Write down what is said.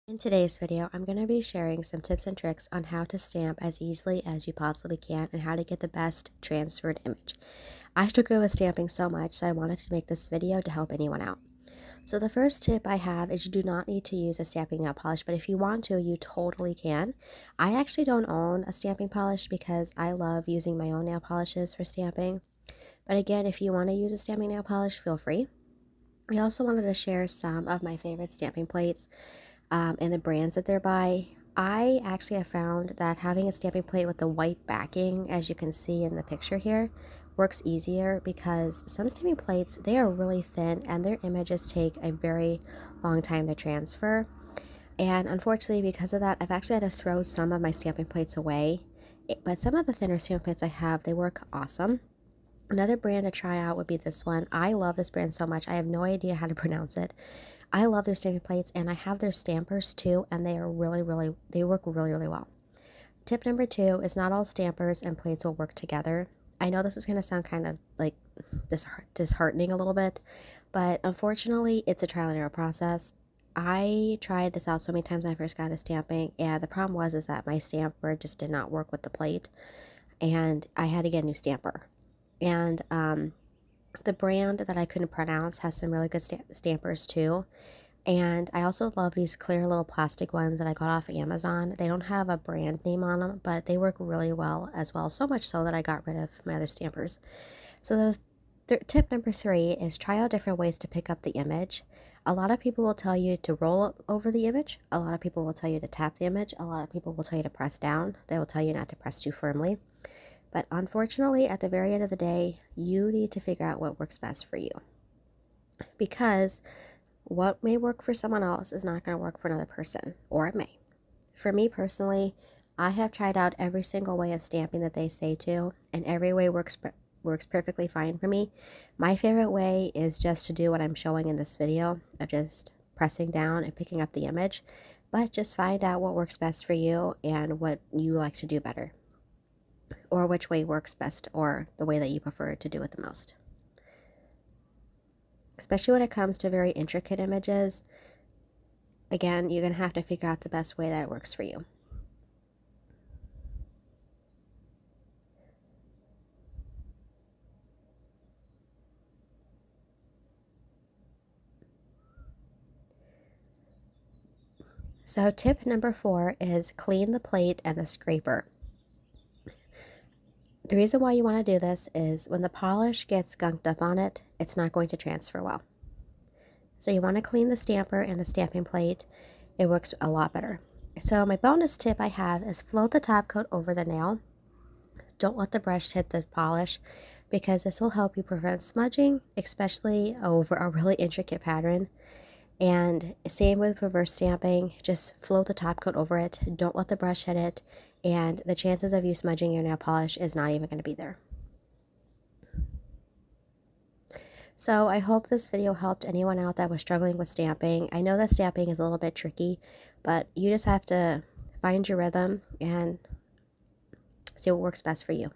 In today's video, I'm going to be sharing some tips and tricks on how to stamp as easily as you possibly can and how to get the best transferred image. I struggle with stamping so much, so I wanted to make this video to help anyone out. So the first tip I have is you do not need to use a stamping nail polish, but if you want to, you totally can. I actually don't own a stamping polish because I love using my own nail polishes for stamping. But again, if you want to use a stamping nail polish, feel free. I also wanted to share some of my favorite stamping plates and the brands that they're by. I actually have found that having a stamping plate with the white backing, as you can see in the picture here, works easier because some stamping plates, they are really thin and their images take a very long time to transfer. And unfortunately, because of that, I've actually had to throw some of my stamping plates away. But some of the thinner stamping plates I have, they work awesome. Another brand to try out would be this one. I love this brand so much. I have no idea how to pronounce it. I love their stamping plates, and I have their stampers too, and they are they work really well. Tip number 2 is not all stampers and plates will work together. I know this is going to sound kind of like disheartening a little bit, but unfortunately, it's a trial and error process. I tried this out so many times when I first got into stamping, and the problem is that my stamper just did not work with the plate, and I had to get a new stamper. And the brand that I couldn't pronounce has some really good stampers too. And I also love these clear little plastic ones that I got off Amazon. They don't have a brand name on them, but they work really well as well. So much so that I got rid of my other stampers. So tip number 3 is try out different ways to pick up the image. A lot of people will tell you to roll over the image. A lot of people will tell you to tap the image. A lot of people will tell you to press down. They will tell you not to press too firmly. But unfortunately, at the very end of the day, you need to figure out what works best for you. Because what may work for someone else is not going to work for another person, or it may. For me personally, I have tried out every single way of stamping that they say to, and every way works perfectly fine for me. My favorite way is just to do what I'm showing in this video, of just pressing down and picking up the image. But just find out what works best for you and what you like to do better, or which way works best, or the way that you prefer to do it the most. Especially when it comes to very intricate images, again, you're going to have to figure out the best way that works for you. So tip number 4 is clean the plate and the scraper. The reason why you want to do this is when the polish gets gunked up on it, it's not going to transfer well. So you want to clean the stamper and the stamping plate. It works a lot better. So my bonus tip I have is float the top coat over the nail. Don't let the brush hit the polish, because this will help you prevent smudging, especially over a really intricate pattern. And same with reverse stamping, just float the top coat over it. Don't let the brush hit it, and the chances of you smudging your nail polish is not even going to be there. So I hope this video helped anyone out that was struggling with stamping. I know that stamping is a little bit tricky, but you just have to find your rhythm and see what works best for you.